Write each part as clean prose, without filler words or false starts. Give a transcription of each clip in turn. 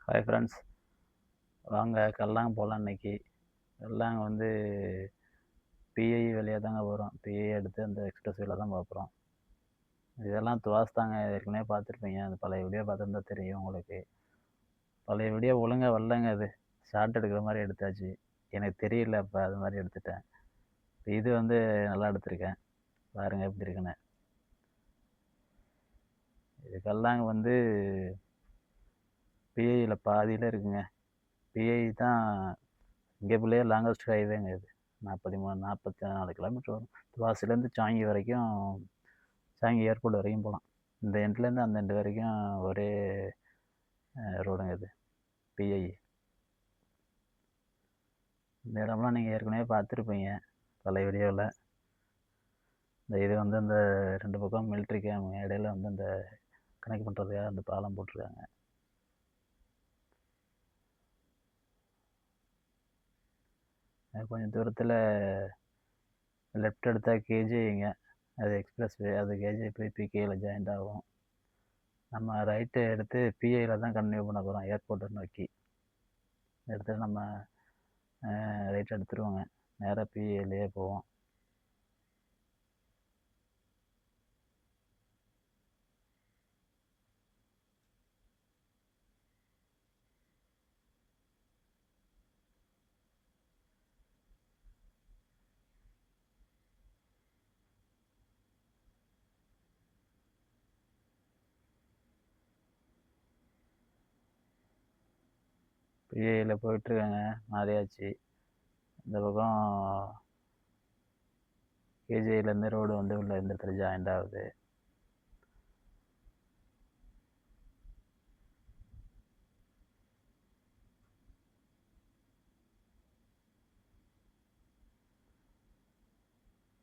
Hi friends, வாங்க கல்லாங்க போகலாம் இன்னைக்கு. கல்லாங்க வந்து பிஐ வழியா தாங்க வரும். பிஐ எடுத்து அந்த எக்ஸ்பிரஸ் வேல தான் பார்க்குறோம். இதெல்லாம் துவாஸ் தாங்க, ஏற்கனவே பார்த்துருப்பீங்க. அந்த பழைய வீடியோ பார்த்துருந்தா தெரியும் உங்களுக்கு. பழைய வீடியோ ஒழுங்கா வரலங்க அது. ஷார்ட் எடுக்கிற மாதிரி எடுத்தாச்சு. எனக்கு தெரியல அப்போ, அது மாதிரி எடுத்துட்டேன். இப்போ இது வந்து நல்லா எடுத்திருக்கேன். பாருங்க எப்படி இருக்குன்னு. இது கல்லாங்க வந்து பிஐயில் பாதியில் இருக்குங்க. பிஐ தான் இங்கேக்குள்ளேயே லாங்கஸ்ட் ஹைவேங்க இது. 44 கிலோமீட்டர் வரும். துவாசிலேருந்து சாங்கி வரைக்கும், சாங்கி ஏர்போர்ட் வரைக்கும் போகலாம். இந்த எண்ட்லேருந்து அந்த எண்டு வரைக்கும் ஒரே ரோடுங்க இது, பிஐ. இந்த இடம்லாம் நீங்கள் ஏற்கனவே பார்த்துருப்பீங்க பழைய வீடியோவில். இந்த இது வந்து இந்த 2 பக்கம் மிலிட்ரி கேம்புங்க, இடையில வந்து இந்த கனெக்ட் பண்ணுறதுக்காக அந்த பாலம் போட்டிருக்காங்க. கொஞ்சம் தூரத்தில் லெஃப்ட் எடுத்தால் கேஜிங்க, அது எக்ஸ்பிரஸ் வே. அது கேஜி போய் பிகேயில் ஜாயிண்ட் ஆகும். நம்ம ரைட்டு எடுத்து பிஐயில் தான் கன்டினியூ பண்ண போகிறோம், ஏர்போர்ட்டை நோக்கி. இந்த இடத்துல நம்ம ரைட் எடுத்துருவோங்க, நேராக பிஐலேயே போவோம். பிஐயில் போயிட்டுருக்காங்க, மாறியாச்சு. இந்த பக்கம் கேஜிஐலேருந்து ரோடு வந்து உள்ள இந்த இடத்துல ஜாயிண்ட் ஆகுது.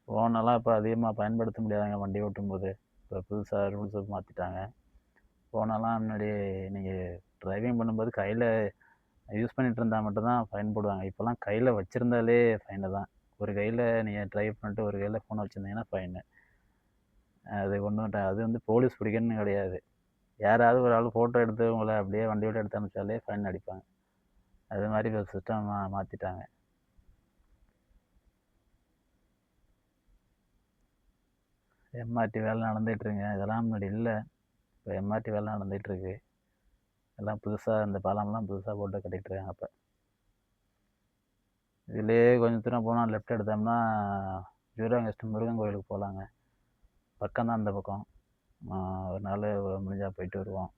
ஃபோனெல்லாம் இப்போ அதிகமாக பயன்படுத்த முடியாதுங்க வண்டி ஓட்டும்போது. இப்போ புதுசாக ரூல்ஸை மாற்றிட்டாங்க. ஃபோனெல்லாம் முன்னாடி நீங்கள் டிரைவிங் பண்ணும்போது கையில் யூஸ் பண்ணிகிட்டு இருந்தால் மட்டும்தான் ஃபைன் போடுவாங்க. இப்போல்லாம் கையில் வச்சுருந்தாலே ஃபைனு தான். ஒரு கையில் நீங்கள் ட்ரைவ் பண்ணிட்டு ஒரு கையில் ஃபோனை வச்சுருந்தீங்கன்னா ஃபைனு. அது ஒன்றும் அது வந்து போலீஸ் பிடிக்கணும்னு கிடையாது. யாராவது ஒரு ஆள் ஃபோட்டோ எடுத்து உங்களை அப்படியே வண்டியோட எடுத்து அனுப்பிச்சாலே ஃபைன் அடிப்பாங்க. அது மாதிரி இப்போ சிஸ்டம் மாற்றிட்டாங்க. எம்ஆர்டி வேலை நடந்துகிட்ருங்க. இதெல்லாம் முன்னாடி இல்லை, இப்போ எம்ஆர்டி வேலை நடந்துகிட்ருக்கு. எல்லாம் புதுசாக, இந்த பாலம்லாம் புதுசாக போட்டு கட்டிகிட்ருக்காங்க. இப்போ இதுலேயே கொஞ்சம் தூரம் போனால் லெஃப்ட் எடுத்தோம்னா ஜூராங்கஸ்ட் முருகன் கோயிலுக்கு போகலாங்க. பக்கம்தான் அந்த பக்கம். ஒரு நாள் முடிஞ்சால் போயிட்டு வருவோம்.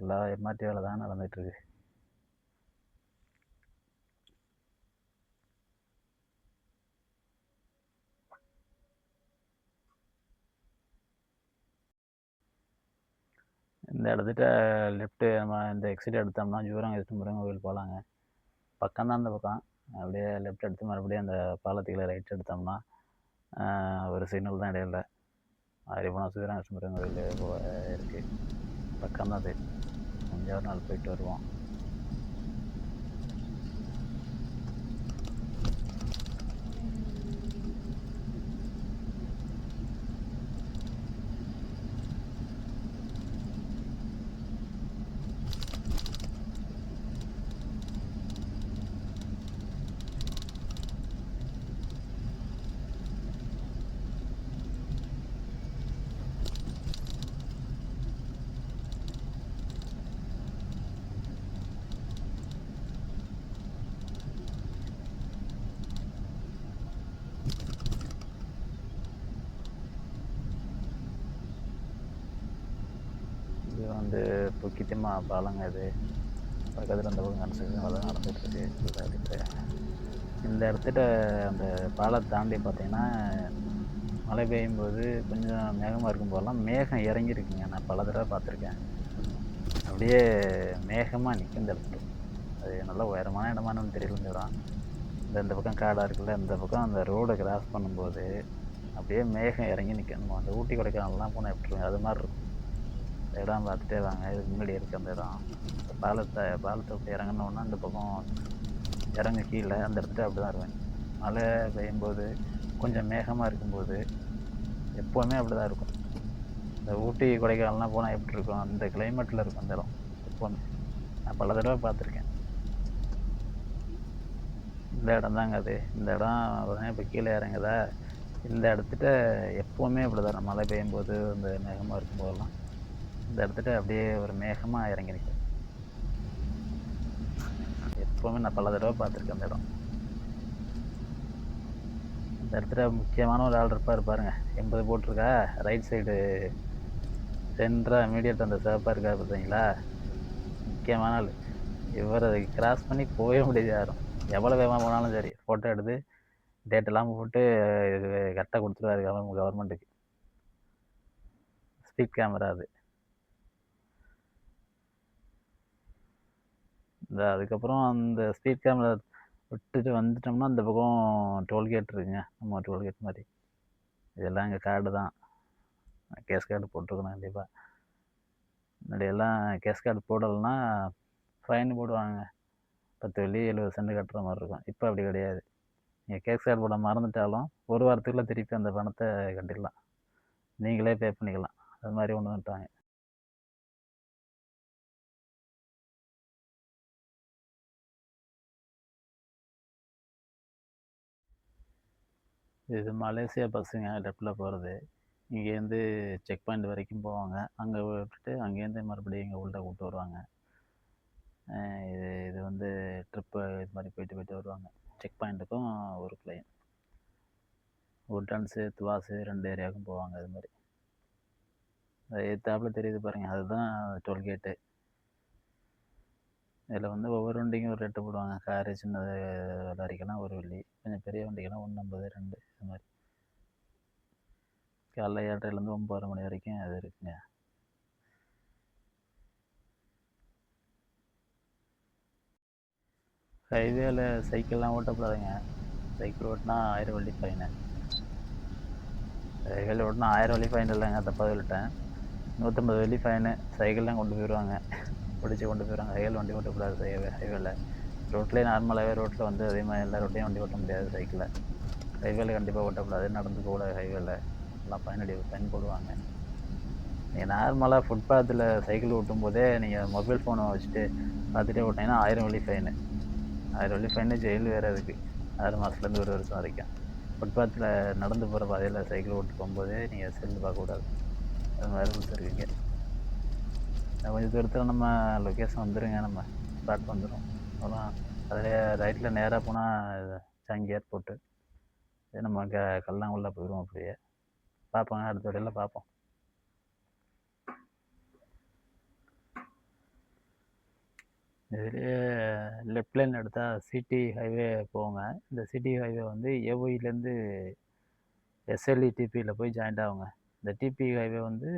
எல்லா எம்ஆர்டி வேலை தான் நடந்துகிட்ருக்கு. இந்த இடத்துட்ட லெஃப்ட்டு நம்ம இந்த எக்ஸிட் எடுத்தோம்னா ஜூராங்கஸ்ட் முருகன் கோயில் போகலாங்க. பக்கம்தான் அந்த பக்கம். அப்படியே லெஃப்ட் எடுத்து மறுபடியும் அந்த பாலத்துக்குள்ள ரைட் எடுத்தோம்னா ஒரு சிக்னல் தான் இடையில போனால் ஜூராங்கஸ்ட் முருகன் கோயில் இருக்குது. பக்கம்தான் அது. கொஞ்சம் நாள் போயிட்டு வருவோம். இது வந்து புக்கித்திமா பாலங்க. இது பக்கத்தில் அந்த பக்கம் கன்ஸ்ட்ரக்ஷன் வேலை நடந்துகிட்ருக்கு. இந்த இடத்துல அந்த பாலத்தை தாண்டி பார்த்தீங்கன்னா மழை பெய்யும்போது கொஞ்சம் மேகமாக இருக்கும் போதெல்லாம் மேகம் இறங்கியிருக்குங்க. நான் பல தடவை பார்த்துருக்கேன். அப்படியே மேகமாக நிற்கும் இந்த இடத்துல. அது நல்ல உயரமான இடமானு தெரியல. இந்த இடம் இந்த பக்கம் காடாக இருக்குல்ல, இந்த பக்கம் அந்த ரோடை கிராஸ் பண்ணும்போது அப்படியே மேகம் இறங்கி நிற்கணும். அந்த ஊட்டி கொடைக்கானல்லாம் போனால் எப்படி இருக்கும், அது மாதிரி இருக்கும். இந்த இடம் பார்த்துட்டே வாங்க. இதுக்கு முன்னாடி இருக்குது அந்த இடம். பாலத்தை விட்டு இறங்கினோன்னா அந்த பக்கம் இறங்க கீழே அந்த இடத்துல அப்படி தான் இருக்கும். மழை பெய்யும்போது கொஞ்சம் மேகமாக இருக்கும்போது எப்போவுமே அப்படி தான் இருக்கும். இந்த ஊட்டி கொடைக்கானல்லாம் போனால் எப்படி இருக்கும் அந்த கிளைமேட்டில் இருக்கும் அந்த இடம் எப்போவுமே. நான் பல தடவை பார்த்துருக்கேன். இந்த இடம் தாங்க அது. இந்த இடம் இப்போ கீழே இறங்குதா, இந்த இடத்துட்ட எப்போவுமே இப்படி தான் மழை பெய்யும்போது இந்த மேகமாக இருக்கும்போதெல்லாம் இந்த இடத்துட்ட அப்படியே ஒரு மேகமாக இறங்கி நிற்கும். எப்போவுமே நான் பல தடவை பார்த்துருக்கேன் அந்த இடம். இந்த இடத்துல முக்கியமான ஒரு ஆள் பாருங்க, 80 போட்டிருக்கா, ரைட் சைடு சென்ட்ரா இமீடியட் அந்த சிவப்பாக இருக்கா பார்த்தீங்களா, முக்கியமான ஆள். இவர் அதை கிராஸ் பண்ணி போகவே முடியாது யாரும். எவ்வளோ வேகமாக போனாலும் சரி, ஃபோட்டோ எடுத்து டேட் எல்லாம் போட்டு கரெக்டாக கொடுத்துருவாரு கவர்மெண்ட்டுக்கு. ஸ்பீட் கேமரா அது. இந்த அதுக்கப்புறம் அந்த ஸ்பீட் கேமரா விட்டுட்டு வந்துட்டோம்னா அந்த பக்கம் டோல்கேட் இருக்குங்க, நம்ம டோல்கேட் மாதிரி. இதெல்லாம் எங்கள் கார்டு தான், கேஸ் கார்டு போட்டிருக்கணும் கண்டிப்பாக. முன்னாடியெல்லாம் கேஸ் கார்டு போடலைன்னா ஃபைன் போடுவாங்க, 10 வெள்ளி 70 சென்ட் கட்டுற மாதிரி இருக்கும். இப்போ அப்படி கிடையாது. நீங்கள் கேஸ் கார்டு போட மறந்துட்டாலும் ஒரு வாரத்துக்குள்ளே திருப்பி அந்த பணத்தை கட்டிடலாம், நீங்களே பே பண்ணிக்கலாம். அது மாதிரி ஒன்று வந்துட்டாங்க. இது மலேசியா பஸ்ஸுங்க லெஃப்டில் போகிறது. இங்கேருந்து செக் பாயிண்ட் வரைக்கும் போவாங்க, அங்கே விட்டுட்டு அங்கேருந்து மறுபடியும் இங்கே உள்ள கூப்பிட்டு வருவாங்க. இது வந்து ட்ரிப்பு இது மாதிரி போயிட்டு வருவாங்க. செக் பாயிண்ட்டுக்கும் ஊருக்குள்ளேயும் உட்டன்ஸு துவாஸு 2 ஏரியாவுக்கும் போவாங்க. அது மாதிரி எத்தாப்புல தெரியுது பாருங்கள், அதுதான் டோல்கேட்டு. இதில் வந்து ஒவ்வொரு வண்டிக்கும் ஒரு ரேட்டு போடுவாங்க. காரு சின்ன லாரிக்கெல்லாம் 1 வெள்ளி, கொஞ்சம் பெரிய வண்டிக்கெல்லாம் 1,50 2 இது மாதிரி. காலைல 7:30லேருந்து 9:30 மணி வரைக்கும் அது இருக்குங்க. ஹைவேல சைக்கிள்லாம் ஓட்டக்கூடாதுங்க. சைக்கிள் ஓட்டினா 1000 வெள்ளி ஃபைனு. சைக்கிள் ஓட்டினா 1000 வெள்ளி ஃபைன் இல்லைங்க, தப்பாக சொல்லிட்டேன். 150 வெள்ளி ஃபைனு. சைக்கிள்லாம் கொண்டு போயிடுவாங்க, பிடிச்சி கொண்டு போயிடுவாங்க. சைக்கிள் வண்டி ஓட்டக்கூடாது ஹைவேல. ரோட்லேயே நார்மலாகவே ரோட்டில் வந்து அதே மாதிரி எல்லா ரோட்லேயும் வண்டி ஓட்ட முடியாது சைக்கிளை. ஹைவேல கண்டிப்பாக ஓட்டக்கூடாது, நடந்து போகக்கூடாது ஹைவேல. எல்லாம் ஃபைன் போடுவாங்க. நீங்கள் நார்மலாக ஃபுட்பாத்தில் சைக்கிள் ஓட்டும் போதே நீங்கள் மொபைல் ஃபோனை வச்சுட்டு பார்த்துட்டே ஓட்டினீங்கன்னா 1000 வெள்ளி ஃபைனு. 1000 வெள்ளி ஃபைனு, ஜெயில் வேறு அதுக்கு 6 மாதத்துலேருந்து 1 வருஷம் வரைக்கும். ஃபுட்பாத்தில் நடந்து போகிற பாதையில் சைக்கிள் ஓட்டு போகும்போதே நீங்கள் செல்லு பார்க்கக்கூடாது. அது மாதிரி ரூல்ஸ் இருக்குங்க. கொஞ்சம் தூரத்தில் நம்ம லொக்கேஷன் வந்துடுங்க, நம்ம ஸ்பாட் வந்துடும். அதெல்லாம் அதில் ரைட்டில் நேராக போனால் சங்கி ஏர்போர்ட்டு. நம்ம கல்லாங்குள்ளே போயிடுவோம். அப்படியே பார்ப்போங்க, அடுத்த வீடியோவில் பார்ப்போம். இதுலேயே லெஃப்ட் லைன் எடுத்தால் சிடி ஹைவே போங்க. இந்த சிடி ஹைவே வந்து ஏஒயிலேருந்து எஸ்எல்இ டிபியில் போய் ஜாயிண்ட் ஆகுங்க. இந்த டிபி ஹைவே வந்து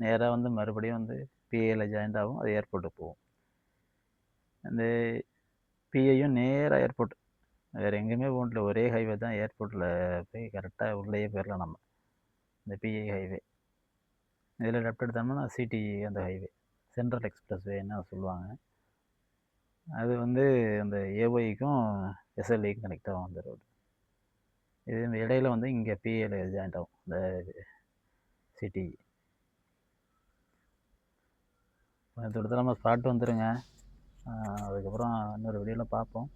நேராக வந்து மறுபடியும் வந்து பிஏயில் ஜாயிண்ட் ஆகும், அது ஏர்போர்ட்டுக்கு போகும். அந்த பிஏயும் நேராக ஏர்போர்ட், வேறு எங்கேயுமே போகல, ஒரே ஹைவே தான். ஏர்போர்ட்டில் போய் கரெக்டாக உள்ளேயே போயிடலாம் நம்ம. இந்த பிஐ ஹைவே இதில் லெஃப்ட் எடுத்தோம்னா சிடி அந்த ஹைவே, சென்ட்ரல் எக்ஸ்பிரஸ் வேன்னு சொல்லுவாங்க. அது வந்து அந்த ஏஒய்க்கும் எஸ்எல்இக்கும் கனெக்ட் ஆகும் அந்த ரோடு. இது இந்த இடையில வந்து இங்கே பிஏல ஜாயிண்ட் ஆகும் இந்த சிட்டி. கொஞ்சம் தூரத்தில் நம்ம ஸ்பாட் வந்துடுங்க. அதுக்கப்புறம் இன்னொரு வீடியோவில் பார்ப்போம்.